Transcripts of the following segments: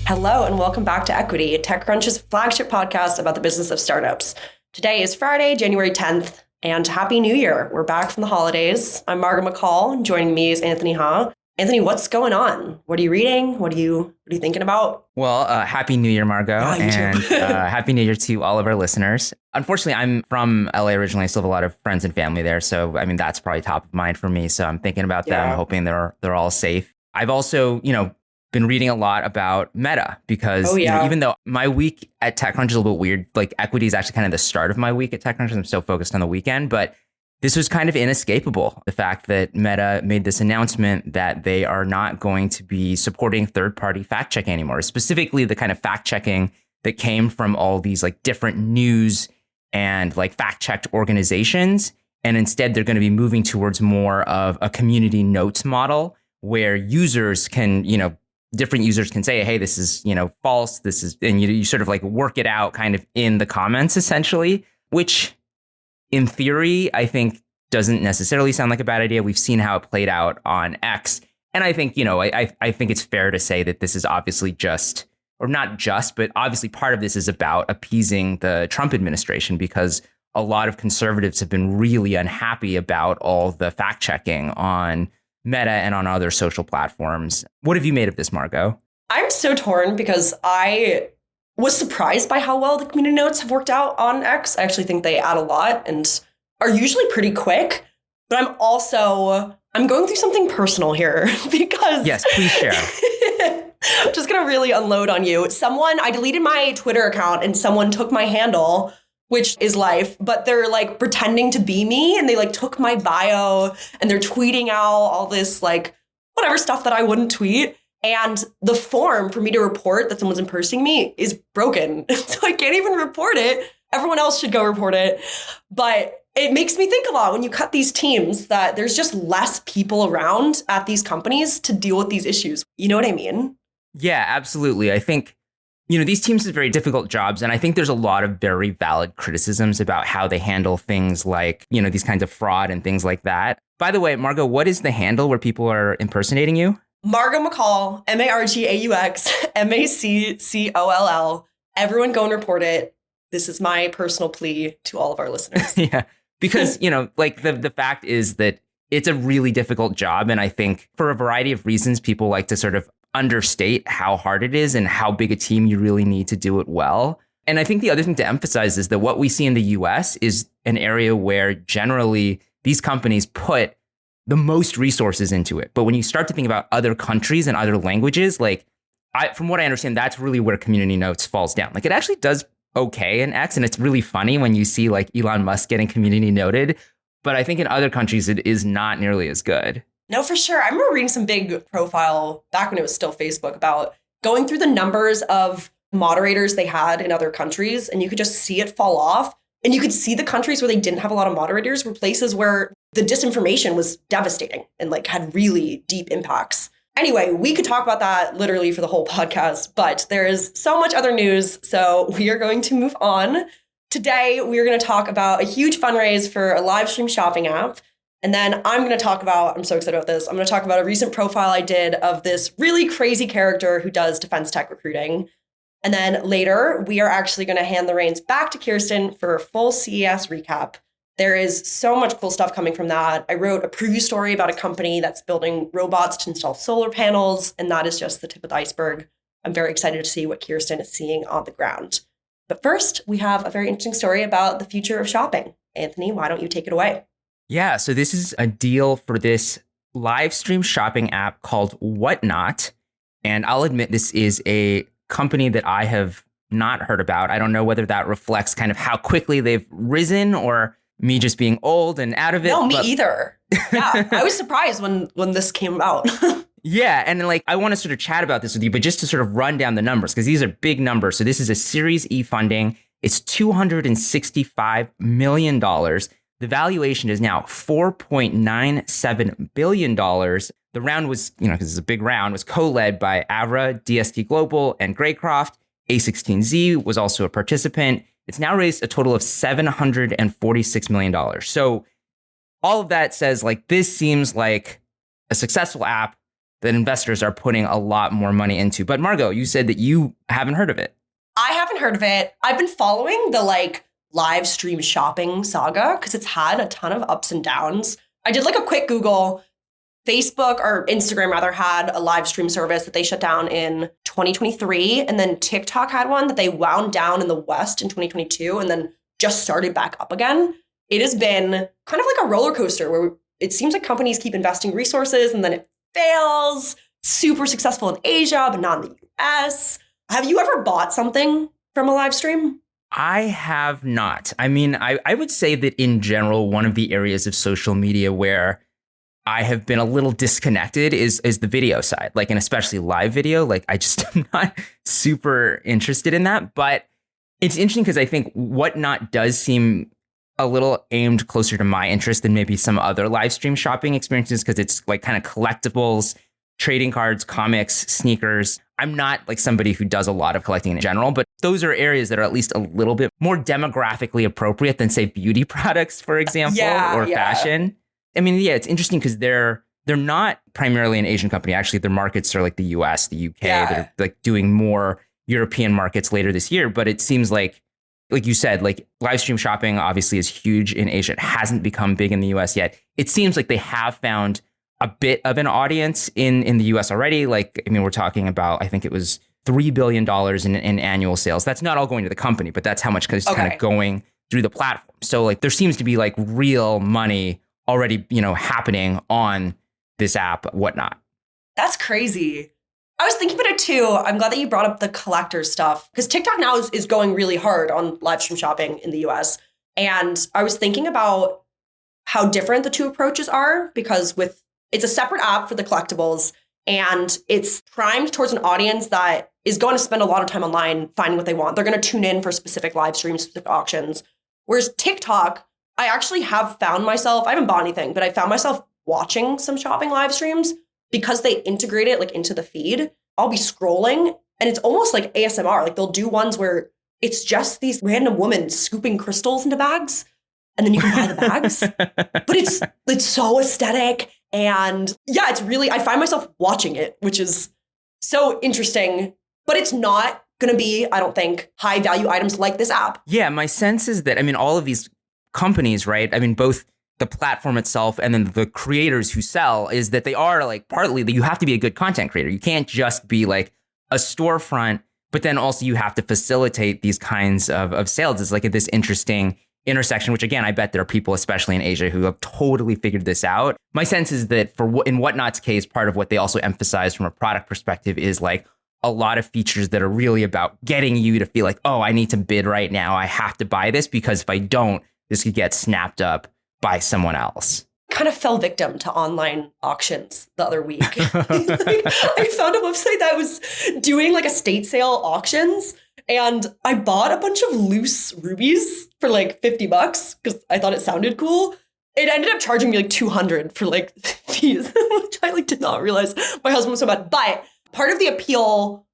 Hello and welcome back to Equity, TechCrunch's flagship podcast about the business of startups. Today is Friday, January 10th, and Happy New Year. We're back from the holidays. I'm Margaux MacColl, and joining me is Anthony Ha. Anthony, what's going on? What are you reading? What are you thinking about? Well, Happy New Year, Margaux, and Happy New Year to all of our listeners. Unfortunately, I'm from LA originally. I still have a lot of friends and family there, so I mean that's probably top of mind for me. So I'm thinking about them, hoping they're all safe. I've also, been reading a lot about Meta because even though my week at TechCrunch is a little bit weird, like equity is actually kind of the start of my week at TechCrunch. I'm so focused on the weekend, but this was kind of inescapable. The fact that Meta made this announcement that they are not going to be supporting third-party fact checking anymore, specifically the kind of fact checking that came from all these like different news and like fact checked organizations. And instead, they're going to be moving towards more of a community notes model where users can, different users can say, hey, this is, false. This is, and you sort of like work it out kind of in the comments, essentially, which in theory, I think doesn't necessarily sound like a bad idea. We've seen how it played out on X. And I think, I think it's fair to say that this is obviously just, or not just, but obviously part of this is about appeasing the Trump administration because a lot of conservatives have been really unhappy about all the fact checking on Meta and on other social platforms. What have you made of this, Margaux? I'm so torn because I was surprised by how well the community notes have worked out on X. I actually think they add a lot and are usually pretty quick. But I'm going through something personal here because... Yes, please share. I'm just going to really unload on you. I deleted my Twitter account and someone took my handle, which is life, but they're like pretending to be me and they like took my bio and they're tweeting out all this like whatever stuff that I wouldn't tweet. And the form for me to report that someone's impersonating me is broken. So I can't even report it. Everyone else should go report it. But it makes me think a lot when you cut these teams that there's just less people around at these companies to deal with these issues. You know what I mean? Yeah, absolutely. I think these teams have very difficult jobs, and I think there's a lot of very valid criticisms about how they handle things like, these kinds of fraud and things like that. By the way, Margaux, what is the handle where people are impersonating you? Margaux MacColl, Margaux MacColl. Everyone go and report it. This is my personal plea to all of our listeners. Yeah, because, like the fact is that it's a really difficult job. And I think for a variety of reasons, people like to sort of understate how hard it is and how big a team you really need to do it well. And I think the other thing to emphasize is that what we see in the US is an area where generally these companies put the most resources into it. But when you start to think about other countries and other languages, from what I understand, that's really where community notes falls down. Like it actually does okay in X. And it's really funny when you see like Elon Musk getting community noted. But I think in other countries, it is not nearly as good. No, for sure. I remember reading some big profile back when it was still Facebook about going through the numbers of moderators they had in other countries, and you could just see it fall off. And you could see the countries where they didn't have a lot of moderators were places where the disinformation was devastating and like had really deep impacts. Anyway, we could talk about that literally for the whole podcast, but there is so much other news. So we are going to move on. Today, we are going to talk about a huge fundraise for a live stream shopping app. And then I'm so excited about this. I'm going to talk about a recent profile I did of this really crazy character who does defense tech recruiting. And then later, we are actually going to hand the reins back to Kirsten for a full CES recap. There is so much cool stuff coming from that. I wrote a preview story about a company that's building robots to install solar panels, and that is just the tip of the iceberg. I'm very excited to see what Kirsten is seeing on the ground. But first, we have a very interesting story about the future of shopping. Anthony, why don't you take it away? Yeah, so this is a deal for this live stream shopping app called Whatnot. And I'll admit this is a company that I have not heard about. I don't know whether that reflects kind of how quickly they've risen or me just being old and out of it. No, me either. Yeah, I was surprised when this came out. Yeah, and like I want to sort of chat about this with you, but just to sort of run down the numbers, because these are big numbers. So this is a Series E funding. It's $265 million. The valuation is now $4.97 billion. The round was, because it's a big round, was co-led by Avra, DST Global, and Greycroft. A16Z was also a participant. It's now raised a total of $746 million. So all of that says like this seems like a successful app that investors are putting a lot more money into. But Margaux, you said that you haven't heard of it. I haven't heard of it. I've been following the like live stream shopping saga because it's had a ton of ups and downs. I did like a quick Google. Facebook or Instagram rather had a live stream service that they shut down in 2023. And then TikTok had one that they wound down in the West in 2022 and then just started back up again. It has been kind of like a roller coaster where it seems like companies keep investing resources and then it fails. Super successful in Asia, but not in the US. Have you ever bought something from a live stream? I have not. I mean, I would say that in general, one of the areas of social media where I have been a little disconnected is the video side, like, and especially live video. Like, I just am not super interested in that. But it's interesting because I think Whatnot does seem a little aimed closer to my interest than maybe some other live stream shopping experiences because it's like kind of collectibles, trading cards, comics, sneakers. I'm not like somebody who does a lot of collecting in general, but those are areas that are at least a little bit more demographically appropriate than, say, beauty products, for example, or fashion. I mean, yeah, it's interesting because they're not primarily an Asian company. Actually, their markets are like the US, the UK. Yeah. They're like doing more European markets later this year. But it seems like you said, like live stream shopping obviously is huge in Asia. It hasn't become big in the US yet. It seems like they have found a bit of an audience in the US already. Like, I mean, we're talking about, I think it was $3 billion in annual sales. That's not all going to the company, but that's how much is kind of going through the platform. So like there seems to be like real money already, happening on this app, Whatnot. That's crazy. I was thinking about it too. I'm glad that you brought up the collector stuff because TikTok now is going really hard on live stream shopping in the US. And I was thinking about how different the two approaches are because it's a separate app for the collectibles and it's primed towards an audience that is going to spend a lot of time online finding what they want. They're going to tune in for specific live streams, specific auctions. Whereas TikTok, I actually have found myself, I haven't bought anything, but I found myself watching some shopping live streams because they integrate it like into the feed. I'll be scrolling and it's almost like ASMR. Like they'll do ones where it's just these random women scooping crystals into bags and then you can buy the bags. But it's so aesthetic. And yeah, it's really, I find myself watching it, which is so interesting, but it's not going to be, I don't think, high value items like this app. Yeah, my sense is that, I mean, all of these companies, right? I mean, both the platform itself and then the creators who sell is that they are like partly that you have to be a good content creator. You can't just be like a storefront, but then also you have to facilitate these kinds of sales. It's like this interesting intersection, which again, I bet there are people, especially in Asia, who have totally figured this out. My sense is that in Whatnot's case, part of what they also emphasize from a product perspective is like a lot of features that are really about getting you to feel like, oh, I need to bid right now. I have to buy this because if I don't, this could get snapped up by someone else. Kind of fell victim to online auctions the other week. I found a website that was doing like estate sale auctions and I bought a bunch of loose rubies for like $50 because I thought it sounded cool. It ended up charging me like $200 for like fees, which I like did not realize my husband was so bad. But part of the appeal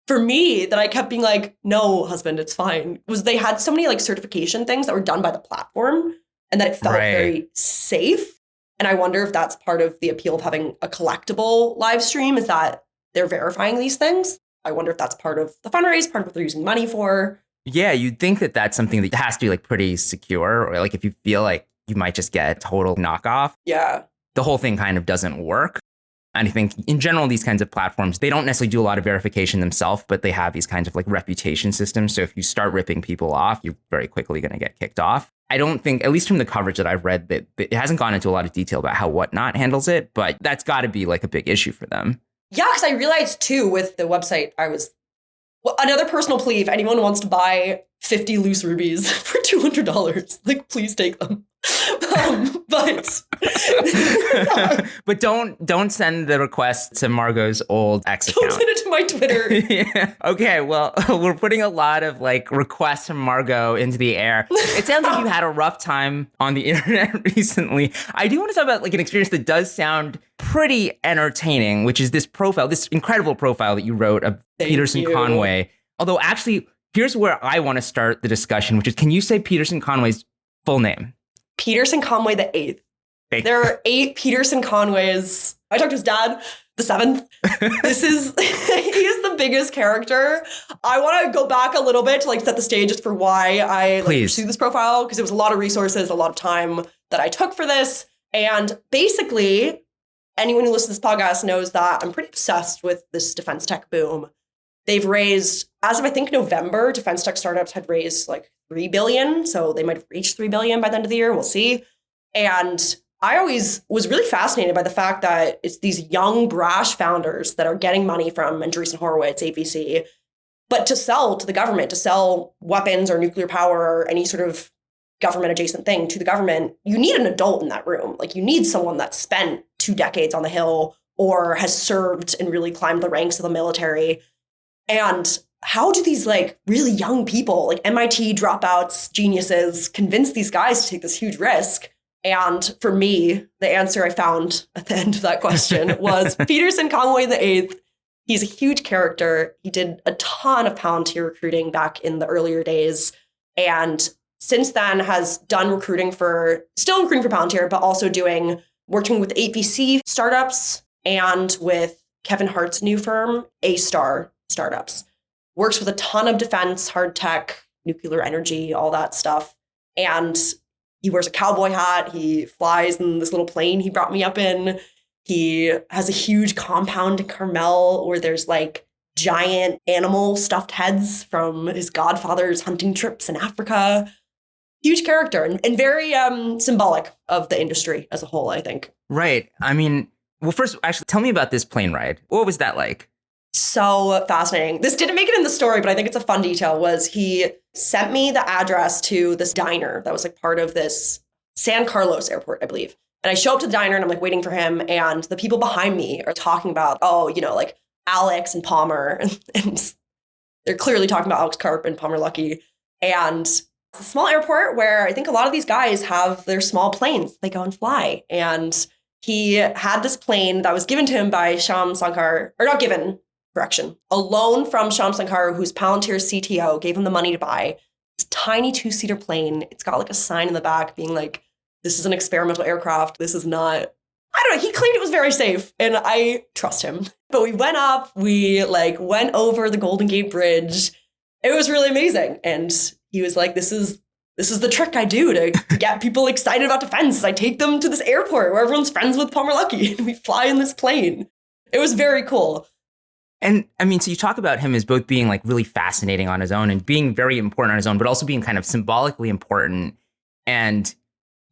for me that I kept being like, no, husband, it's fine, was they had so many like certification things that were done by the platform and that it felt very safe. And I wonder if that's part of the appeal of having a collectible live stream is that they're verifying these things. I wonder if that's part of the fundraise, part of what they're using money for. Yeah, you'd think that that's something that has to be like pretty secure, or like if you feel like you might just get a total knockoff. Yeah. The whole thing kind of doesn't work. And I think in general, these kinds of platforms, they don't necessarily do a lot of verification themselves, but they have these kinds of like reputation systems. So if you start ripping people off, you're very quickly going to get kicked off. I don't think, at least from the coverage that I've read, that it hasn't gone into a lot of detail about how Whatnot handles it, but that's got to be like a big issue for them. Yeah, because I realized too with the website, another personal plea, if anyone wants to buy 50 loose rubies for $200, like please take them. But but don't send the request to Margaux's old ex account. Don't send it to my Twitter. Yeah. Okay, well, we're putting a lot of like requests from Margaux into the air. It sounds like you had a rough time on the internet recently. I do want to talk about like an experience that does sound pretty entertaining, which is this incredible profile that you wrote of Peterson Conway. Although actually, here's where I want to start the discussion, which is, can you say Peterson Conway's full name? Peterson Conway the 8th. There are 8 Peterson Conways. I talked to his dad, the 7th. He is the biggest character. I want to go back a little bit to like set the stage just for why I pursued this profile, because it was a lot of resources, a lot of time that I took for this. And basically, anyone who listens to this podcast knows that I'm pretty obsessed with this defense tech boom. They've raised, as of I think November, defense tech startups had raised like $3 billion. So they might have reached $3 billion by the end of the year. We'll see. And I always was really fascinated by the fact that it's these young, brash founders that are getting money from Andreessen Horowitz, AVC, but to sell to the government, to sell weapons or nuclear power or any sort of government adjacent thing to the government, you need an adult in that room. Like you need someone that spent 2 decades on the Hill or has served and really climbed the ranks of the military. And how do these like really young people, like MIT dropouts, geniuses, convince these guys to take this huge risk? And for me, the answer I found at the end of that question was Peterson Conway the 8th. He's a huge character. He did a ton of Palantir recruiting back in the earlier days. And since then has done still recruiting for Palantir, but also working with 8VC startups and with Kevin Hart's new firm, A-Star Startups. Works with a ton of defense, hard tech, nuclear energy, all that stuff. And he wears a cowboy hat. He flies in this little plane he brought me up in. He has a huge compound in Carmel where there's like giant animal stuffed heads from his godfather's hunting trips in Africa. Huge character and very symbolic of the industry as a whole, I think. Right. I mean, well, first, actually, tell me about this plane ride. What was that like? So fascinating. This didn't make it in the story, but I think it's a fun detail, was he sent me the address to this diner that was like part of this San Carlos airport, I believe. And I show up to the diner and I'm like waiting for him. And the people behind me are talking about, like Alex and Palmer. And they're clearly talking about Alex Karp and Palmer Luckey. And it's a small airport where I think a lot of these guys have their small planes. They go and fly. And he had this plane that was given to him by Shyam Sankar, or not given, correction, a loan from Shyam Sankar, who's Palantir's CTO, gave him the money to buy this tiny 2-seater plane. It's got like a sign in the back being like, this is an experimental aircraft. This is not, I don't know. He claimed it was very safe and I trust him. But we went up, we like went over the Golden Gate Bridge. It was really amazing. And he was like, this is the trick I do to get people excited about defense. I take them to this airport where everyone's friends with Palmer Luckey and we fly in this plane. It was very cool. And I mean, so you talk about him as both being like really fascinating on his own and being very important on his own, but also being kind of symbolically important. And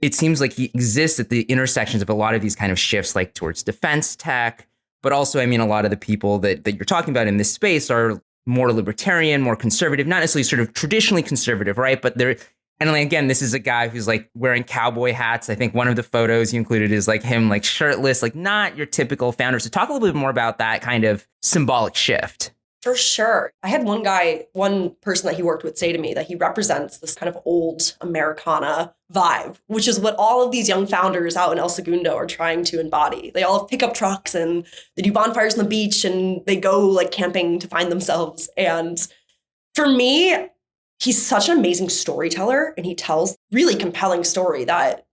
it seems like he exists at the intersections of a lot of these kind of shifts, like towards defense tech. But also, I mean, a lot of the people that you're talking about in this space are more libertarian, more conservative, not necessarily sort of traditionally conservative, right? But they're, and again, this is a guy who's like wearing cowboy hats. I think one of the photos you included is like him like shirtless, like not your typical founder. So talk a little bit more about that kind of symbolic shift. For sure. I had one person that he worked with say to me that he represents this kind of old Americana vibe, which is what all of these young founders out in El Segundo are trying to embody. They all have pickup trucks and they do bonfires on the beach and they go like camping to find themselves. And for me, he's such an amazing storyteller and he tells really compelling story that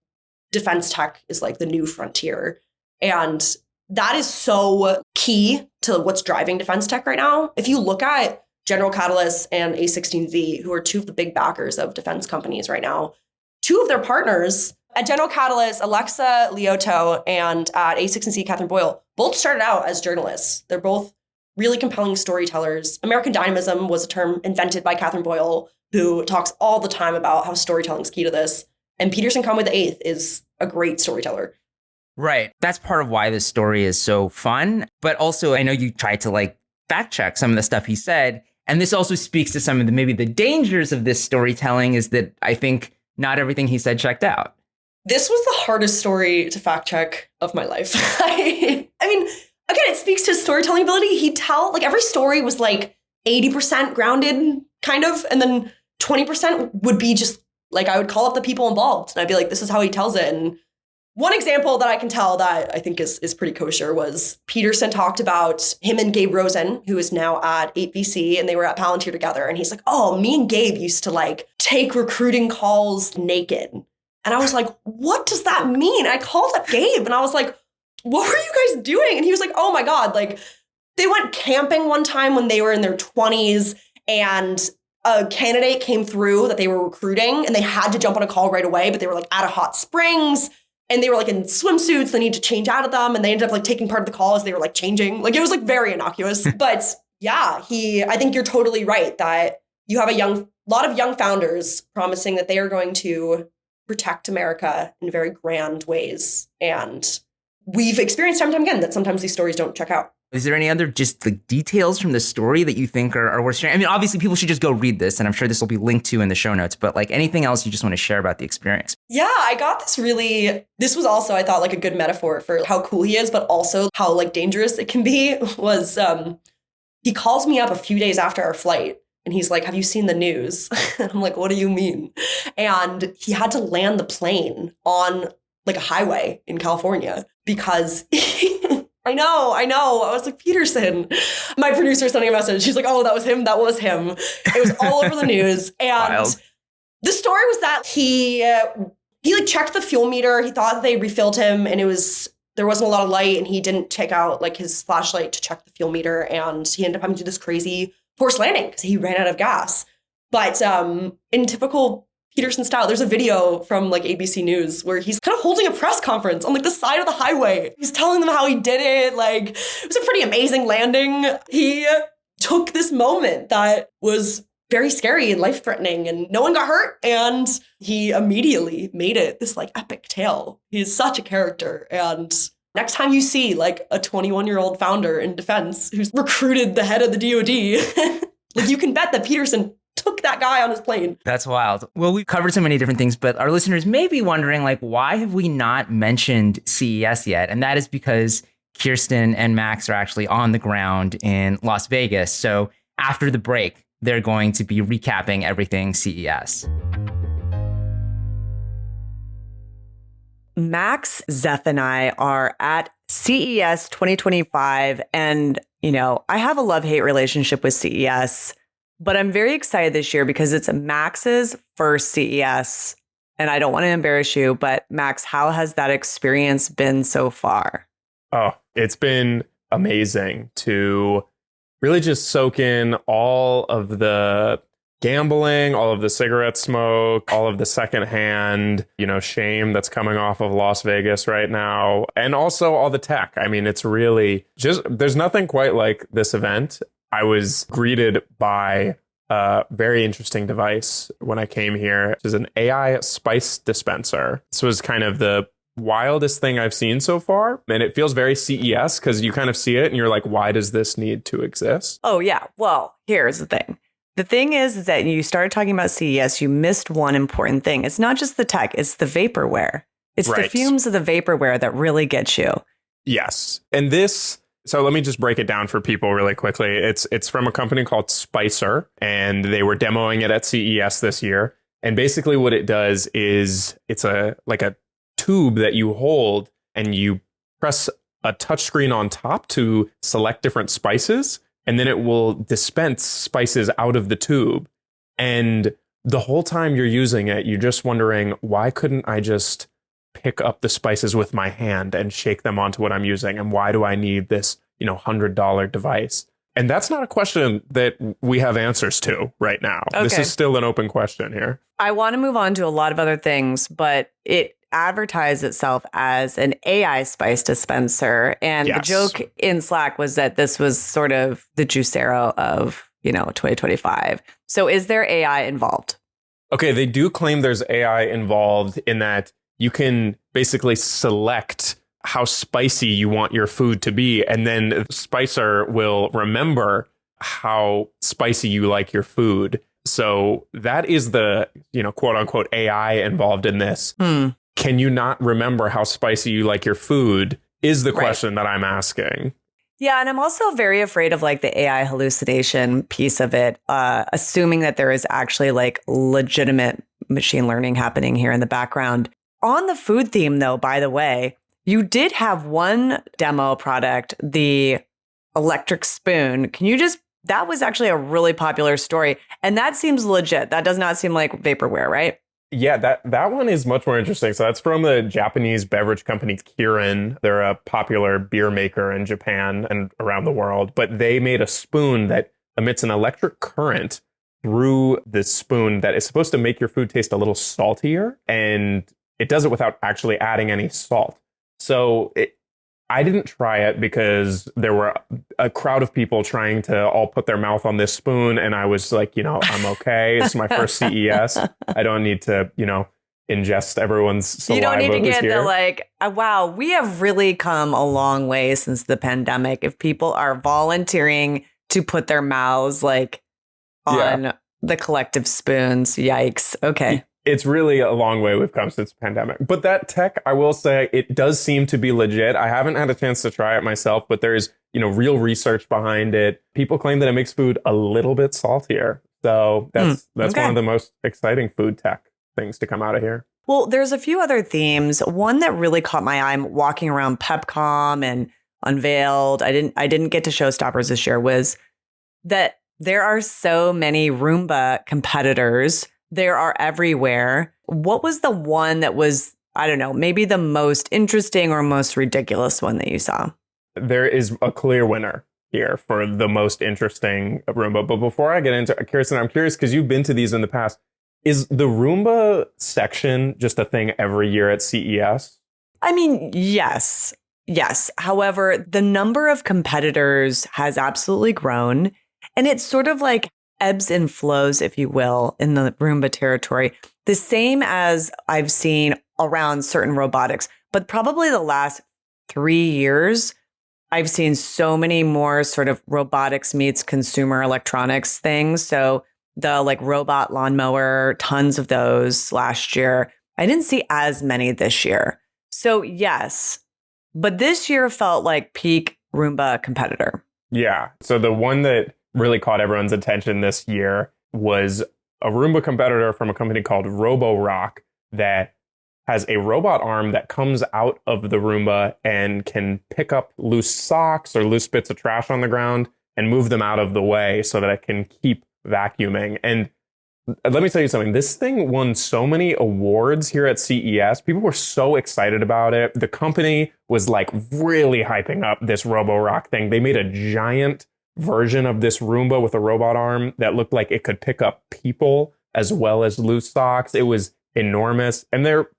defense tech is like the new frontier. And that is so key to what's driving defense tech right now. If you look at General Catalyst and A16Z, who are 2 of the big backers of defense companies right now, 2 of their partners at General Catalyst, Alexa Lioto, and at A16Z, Catherine Boyle, both started out as journalists. They're both really compelling storytellers. American dynamism was a term invented by Catherine Boyle, who talks all the time about how storytelling is key to this. And Peterson Conway the 8th is a great storyteller. Right. That's part of why this story is so fun. But also, I know you tried to like fact check some of the stuff he said. And this also speaks to some of maybe the dangers of this storytelling is that I think not everything he said checked out. This was the hardest story to fact check of my life. I mean, again, it speaks to his storytelling ability. He'd tell, like every story was like 80% grounded kind of. And then 20% would be just like, I would call up the people involved and I'd be like, this is how he tells it. And One example that I can tell that I think is pretty kosher was Peterson talked about him and Gabe Rosen, who is now at 8VC, and they were at Palantir together. And he's like, oh, me and Gabe used to like take recruiting calls naked. And I was like, what does that mean? I called up Gabe and I was like, what were you guys doing? And he was like, oh my God, like they went camping one time when they were in their 20s and a candidate came through that they were recruiting and they had to jump on a call right away, but they were like out of hot springs. And they were like in swimsuits, they need to change out of them. And they ended up like taking part of the call as they were like changing. Like it was like very innocuous. But yeah, I think you're totally right that you have a lot of young founders promising that they are going to protect America in very grand ways. And we've experienced time and time again that sometimes these stories don't check out. Is there any other just like details from the story that you think are worth sharing? I mean, obviously people should just go read this and I'm sure this will be linked to in the show notes, but like anything else you just want to share about the experience? Yeah, I got this was also, I thought like a good metaphor for how cool he is, but also how like dangerous it can be was he calls me up a few days after our flight and he's like, have you seen the news? And I'm like, what do you mean? And he had to land the plane on like a highway in California because I know. I was like, Peterson. My producer sending a message. She's like, oh, that was him. It was all over the news. And Wild. The story was that he like checked the fuel meter. He thought that they refilled him and there wasn't a lot of light and he didn't take out like his flashlight to check the fuel meter. And he ended up having to do this crazy forced landing because he ran out of gas. But in typical Peterson style, there's a video from like ABC News where he's kind of holding a press conference on like the side of the highway. He's telling them how he did it. Like it was a pretty amazing landing. He took this moment that was very scary and life-threatening and no one got hurt. And he immediately made it this like epic tale. He's such a character. And next time you see like a 21-year-old founder in defense who's recruited the head of the DoD, like you can bet that Peterson took that guy on his plane. That's wild. Well, we've covered so many different things, but our listeners may be wondering, like, why have we not mentioned CES yet? And that is because Kirsten and Max are actually on the ground in Las Vegas. So after the break, they're going to be recapping everything CES. Max Zeff and I are at CES 2025. And, you know, I have a love-hate relationship with CES. But I'm very excited this year because it's Max's first CES. And I don't want to embarrass you, but Max, how has that experience been so far? Oh, it's been amazing to really just soak in all of the gambling, all of the cigarette smoke, all of the secondhand, shame that's coming off of Las Vegas right now, and also all the tech. I mean, it's really just, there's nothing quite like this event. I was greeted by a very interesting device when I came here, which is an AI spice dispenser. This was kind of the wildest thing I've seen so far. And it feels very CES because you kind of see it and you're like, why does this need to exist? Oh, yeah. Well, here's the thing. The thing is that you started talking about CES, you missed one important thing. It's not just the tech, it's the vaporware. It's right. The fumes of the vaporware that really get you. Yes. And so let me just break it down for people really quickly. It's from a company called Spicer, and they were demoing it at CES this year. And basically what it does is it's a tube that you hold and you press a touchscreen on top to select different spices, and then it will dispense spices out of the tube. And the whole time you're using it, you're just wondering, why couldn't I just pick up the spices with my hand and shake them onto what I'm using? And why do I need this, $100 device? And that's not a question that we have answers to right now. Okay. This is still an open question here. I want to move on to a lot of other things, but it advertised itself as an AI spice dispenser. And yes. The joke in Slack was that this was sort of the Juicero of, 2025. So is there AI involved? Okay, they do claim there's AI involved in that you can basically select how spicy you want your food to be. And then Spicer will remember how spicy you like your food. So that is the, quote unquote AI involved in this. Can you not remember how spicy you like your food is the question that I'm asking. Yeah. And I'm also very afraid of the AI hallucination piece of it, assuming that there is actually legitimate machine learning happening here in the background. On the food theme, though, by the way, you did have one demo product, the electric spoon. That was actually a really popular story. And that seems legit. That does not seem like vaporware, right? Yeah, that one is much more interesting. So that's from the Japanese beverage company Kirin. They're a popular beer maker in Japan and around the world. But they made a spoon that emits an electric current through this spoon that is supposed to make your food taste a little saltier. And it does it without actually adding any salt. So I didn't try it because there were a crowd of people trying to all put their mouth on this spoon. And I was like, I'm okay. It's my first CES. I don't need to, ingest everyone's saliva. You don't need to get here. wow, we have really come a long way since the pandemic. If people are volunteering to put their mouths on the collective spoons, yikes. Okay. It's really a long way we've come since the pandemic. But that tech, I will say, it does seem to be legit. I haven't had a chance to try it myself, but there's, real research behind it. People claim that it makes food a little bit saltier. So that's one of the most exciting food tech things to come out of here. Well, there's a few other themes. One that really caught my eye walking around PepCom and Unveiled. I didn't get to Showstoppers this year, was that there are so many Roomba competitors. There are everywhere. What was the one that was, I don't know, maybe the most interesting or most ridiculous one that you saw? There is a clear winner here for the most interesting Roomba. But before I get into Kirsten, I'm curious because you've been to these in the past. Is the Roomba section just a thing every year at CES? I mean, yes. However, the number of competitors has absolutely grown. And it's sort of like ebbs and flows, if you will, in the Roomba territory. The same as I've seen around certain robotics. But probably the last 3 years, I've seen so many more sort of robotics meets consumer electronics things. So the robot lawnmower, tons of those last year. I didn't see as many this year. So yes, but this year felt like peak Roomba competitor. Yeah. So the one that really caught everyone's attention this year was a Roomba competitor from a company called Roborock that has a robot arm that comes out of the Roomba and can pick up loose socks or loose bits of trash on the ground and move them out of the way so that it can keep vacuuming. And let me tell you something. This thing won so many awards here at CES. People were so excited about it. The company was really hyping up this Roborock thing. They made a giant version of this Roomba with a robot arm that looked like it could pick up people as well as loose socks. It was enormous. And there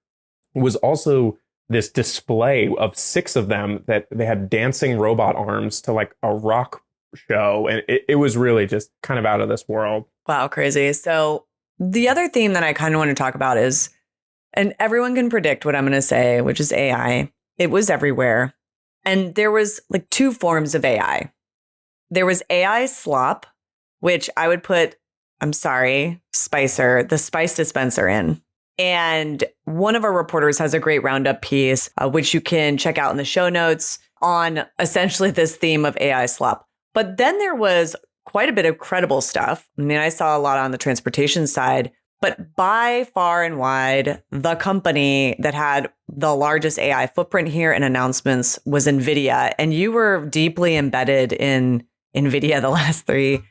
was also this display of 6 of them that they had dancing robot arms to a rock show. And it was really just kind of out of this world. Wow, crazy. So the other theme that I kind of want to talk about is, and everyone can predict what I'm going to say, which is AI. It was everywhere. And there was 2 forms of AI. There was AI slop, which I would put, Spicer, the spice dispenser in. And one of our reporters has a great roundup piece, which you can check out in the show notes on essentially this theme of AI slop. But then there was quite a bit of credible stuff. I mean, I saw a lot on the transportation side, but by far and wide, the company that had the largest AI footprint here and announcements was Nvidia. And you were deeply embedded in Nvidia the last three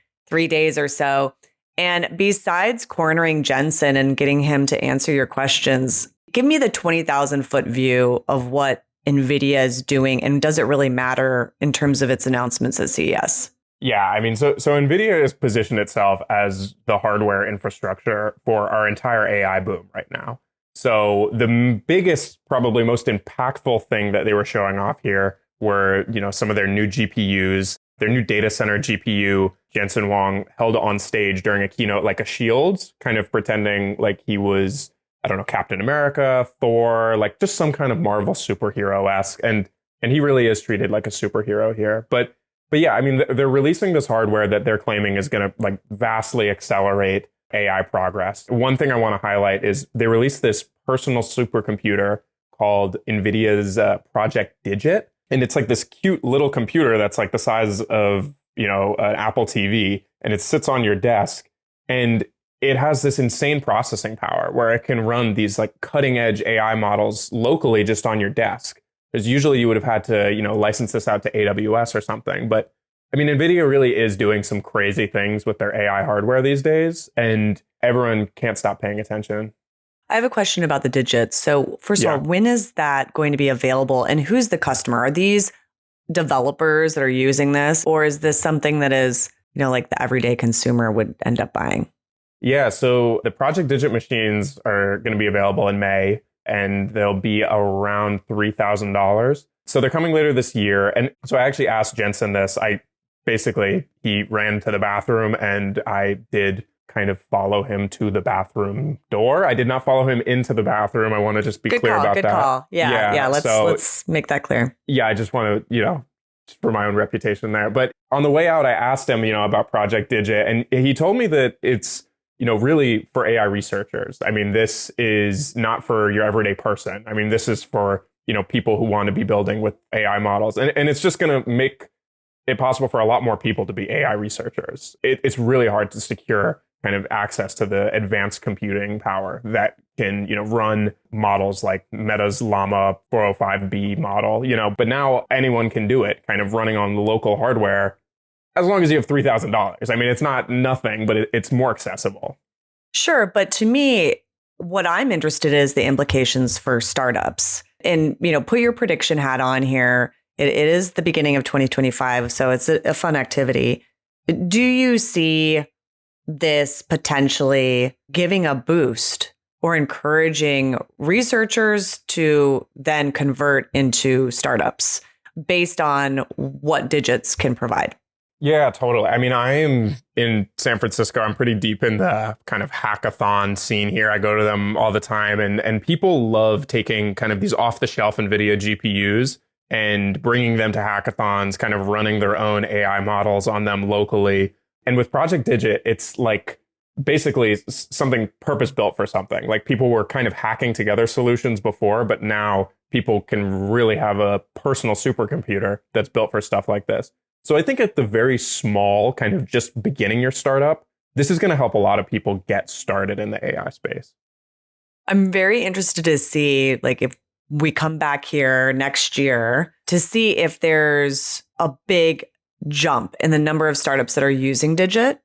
days or so. And besides cornering Jensen and getting him to answer your questions, give me the 20,000 foot view of what Nvidia is doing. And does it really matter in terms of its announcements at CES? Yeah, I mean, so Nvidia has positioned itself as the hardware infrastructure for our entire AI boom right now. So the biggest, probably most impactful thing that they were showing off here were, some of their new GPUs, their new data center GPU. Jensen Huang held on stage during a keynote like a shield, kind of pretending like he was, I don't know, Captain America, Thor, just some kind of Marvel superhero-esque. And he really is treated like a superhero here. But yeah, I mean, they're releasing this hardware that they're claiming is going to vastly accelerate AI progress. One thing I want to highlight is they released this personal supercomputer called NVIDIA's Project Digit. And it's this cute little computer that's the size of, an Apple TV, and it sits on your desk. And it has this insane processing power where it can run these like cutting edge AI models locally just on your desk. Because usually you would have had to, license this out to AWS or something. But I mean, Nvidia really is doing some crazy things with their AI hardware these days, and everyone can't stop paying attention. I have a question about the digits. So first of all, when is that going to be available and who's the customer? Are these developers that are using this, or is this something that is, like the everyday consumer would end up buying? Yeah, so the Project Digit machines are going to be available in May, and they'll be around $3,000. So they're coming later this year. And so I actually asked Jensen this. He ran to the bathroom and I did kind of follow him to the bathroom door. I did not follow him into the bathroom. I want to just be clear about that. Good call. Yeah. Let's make that clear. Yeah, I just want to, for my own reputation there. But on the way out, I asked him, about Project Digit, and he told me that it's, really for AI researchers. I mean, this is not for your everyday person. I mean, this is for, people who want to be building with AI models. And it's just going to make it possible for a lot more people to be AI researchers. It's really hard to secure kind of access to the advanced computing power that can, run models like Meta's Llama 405B model, but now anyone can do it kind of running on the local hardware as long as you have $3,000. I mean, it's not nothing, but it's more accessible. Sure. But to me, what I'm interested in is the implications for startups. And, put your prediction hat on here. It is the beginning of 2025, so it's a fun activity. Do you see this potentially giving a boost or encouraging researchers to then convert into startups based on what digits can provide? Yeah, totally. I mean, I am in San Francisco. I'm pretty deep in the kind of hackathon scene here. I go to them all the time, and people love taking kind of these off-the-shelf NVIDIA GPUs and bringing them to hackathons, kind of running their own AI models on them locally. And with Project Digit, it's like basically something purpose-built for something. Like people were kind of hacking together solutions before, but now people can really have a personal supercomputer that's built for stuff like this. So I think at the very small, kind of just beginning your startup, this is going to help a lot of people get started in the AI space. I'm very interested to see, like, if we come back here next year to see if there's a big jump in the number of startups that are using Digit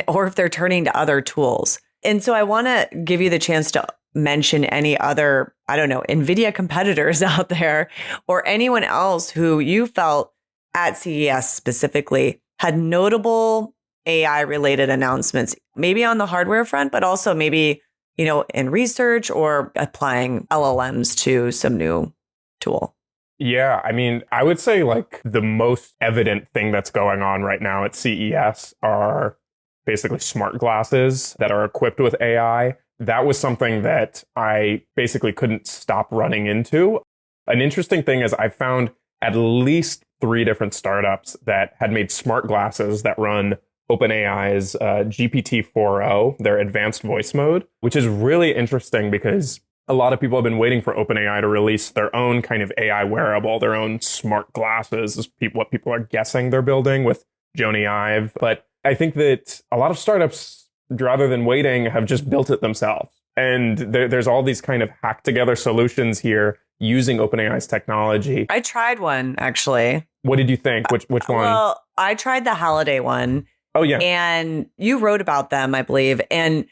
or if they're turning to other tools. And so I want to give you the chance to mention any other, NVIDIA competitors out there or anyone else who you felt at CES specifically had notable AI related announcements, maybe on the hardware front, but also maybe, in research or applying LLMs to some new tool. Yeah, I mean, I would say like the most evident thing that's going on right now at CES are basically smart glasses that are equipped with AI. That was something that I basically couldn't stop running into. An interesting thing is I found at least 3 different startups that had made smart glasses that run OpenAI's GPT-4o, their advanced voice mode, which is really interesting because a lot of people have been waiting for OpenAI to release their own kind of AI wearable, their own smart glasses, is what people are guessing they're building with Jony Ive. But I think that a lot of startups, rather than waiting, have just built it themselves. And there's all these kind of hacked together solutions here using OpenAI's technology. I tried one, actually. What did you think? Which one? Well, I tried the Halliday one. Oh, yeah. And you wrote about them, I believe. And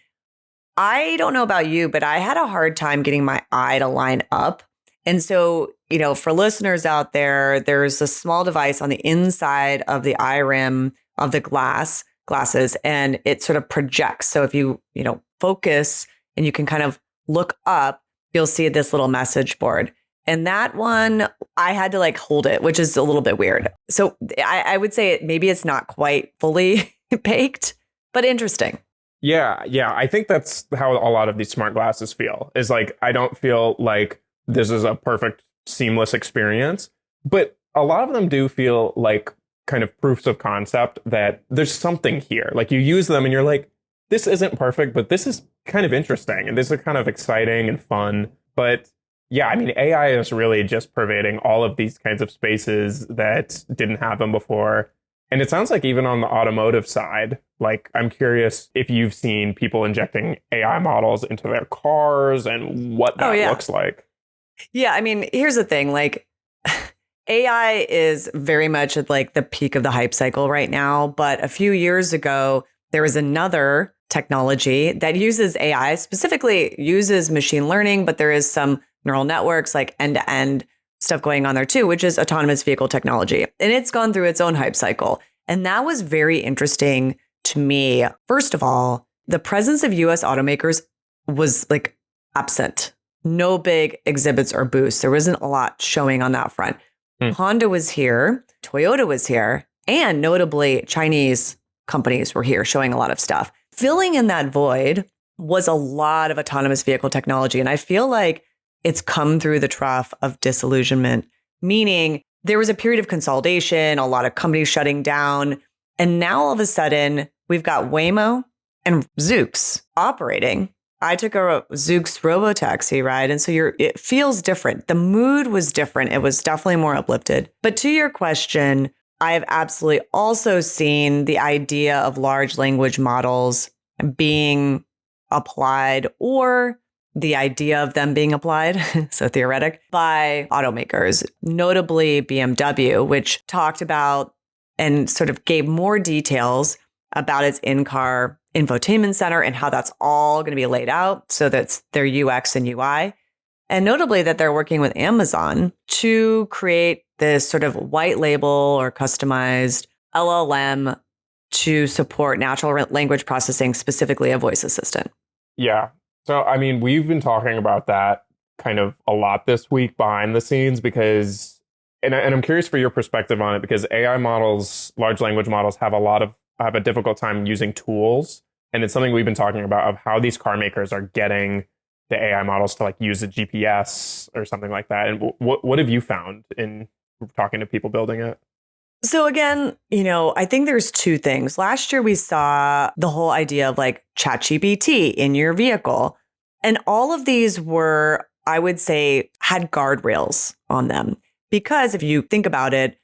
I don't know about you, but I had a hard time getting my eye to line up. And so, for listeners out there, there's a small device on the inside of the eye rim of the glasses, and it sort of projects. So if you, focus and you can kind of look up, you'll see this little message board. And that one, I had to hold it, which is a little bit weird. So I would say maybe it's not quite fully baked, but interesting. Yeah. I think that's how a lot of these smart glasses feel, is I don't feel like this is a perfect, seamless experience, but a lot of them do feel like kind of proofs of concept that there's something here. You use them and you're like, this isn't perfect, but this is kind of interesting and this is kind of exciting and fun. But yeah, I mean, AI is really just pervading all of these kinds of spaces that didn't have them before. And it sounds like even on the automotive side, Like, I'm curious if you've seen people injecting AI models into their cars and what that looks like. Yeah, I mean, here's the thing. Like, AI is very much at like the peak of the hype cycle right now. But a few years ago, there was another technology that uses AI, specifically uses machine learning, but there is some neural networks, like end-to-end stuff going on there too, which is autonomous vehicle technology. And it's gone through its own hype cycle. And that was very interesting to me. First of all, the presence of US automakers was like absent. No big exhibits or booths. There wasn't a lot showing on that front. Honda was here, Toyota was here, and notably Chinese companies were here showing a lot of stuff. Filling in that void was a lot of autonomous vehicle technology. And I feel like it's come through the trough of disillusionment, meaning there was a period of consolidation, a lot of companies shutting down. And now all of a sudden, we've got Waymo and Zoox operating. I took a Zoox robotaxi ride, and so it feels different. The mood was different. It was definitely more uplifted. But to your question, I've absolutely also seen the idea of large language models being applied, or the idea of them being applied, so theoretic, by automakers, notably BMW, which talked about and sort of gave more details about its in-car infotainment center and how that's all going to be laid out. So that's their UX and UI. And notably that they're working with Amazon to create this sort of white label or customized LLM to support natural language processing, specifically a voice assistant. Yeah. So, I mean, we've been talking about that kind of a lot this week behind the scenes because, and I'm curious for your perspective on it, because AI models, large language models have a difficult time using tools. And it's something we've been talking about of how these car makers are getting the AI models to like use a GPS or something like that. And what have you found in talking to people building it? So again, I think there's two things. Last year, we saw the whole idea of like ChatGPT in your vehicle. And all of these were, I would say, had guardrails on them. Because if you think about it,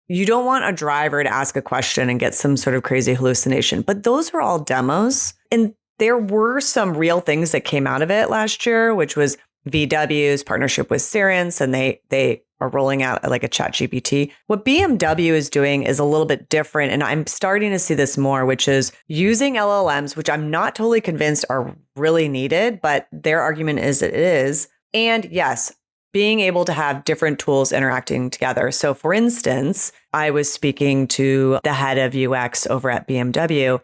you don't want a driver to ask a question and get some sort of crazy hallucination. But those were all demos. And there were some real things that came out of it last year, which was VW's partnership with Cerence, and they are rolling out like a ChatGPT. What BMW is doing is a little bit different, and I'm starting to see this more, which is using LLMs, which I'm not totally convinced are really needed, but their argument is it is. And yes, being able to have different tools interacting together. So for instance, I was speaking to the head of UX over at BMW,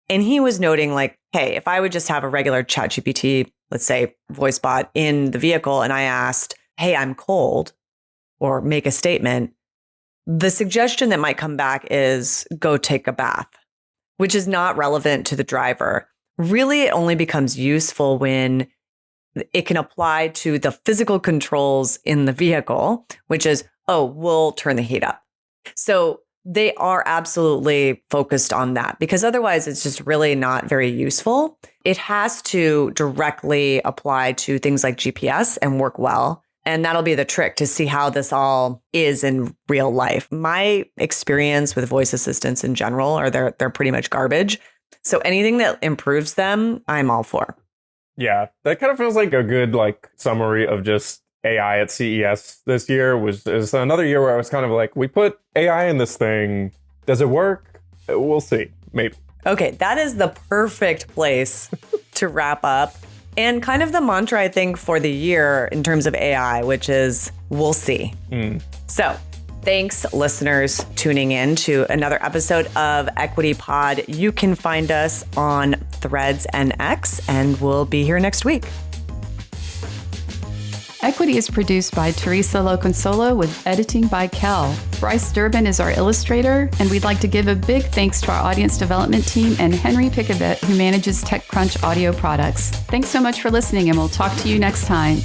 and he was noting like, hey, if I would just have a regular ChatGPT, let's say voice bot in the vehicle, and I asked, hey, I'm cold, or make a statement, the suggestion that might come back is go take a bath, which is not relevant to the driver. Really, it only becomes useful when it can apply to the physical controls in the vehicle, which is, oh, we'll turn the heat up. So they are absolutely focused on that because otherwise it's just really not very useful. It has to directly apply to things like GPS and work well. And that'll be the trick to see how this all is in real life. My experience with voice assistants in general are they're pretty much garbage. So anything that improves them, I'm all for. Yeah, that kind of feels like a good like summary of just AI at CES this year. Was another year where I was kind of like, we put AI in this thing. Does it work? We'll see. Maybe. Okay, that is the perfect place to wrap up. And kind of the mantra, I think, for the year in terms of AI, which is we'll see. So thanks, listeners, tuning in to another episode of Equity Pod. You can find us on Threads and X, and we'll be here next week. Equity is produced by Teresa Loconsolo with editing by Kel. Bryce Durbin is our illustrator, and we'd like to give a big thanks to our audience development team and Henry Pickavett, who manages TechCrunch audio products. Thanks so much for listening, and we'll talk to you next time.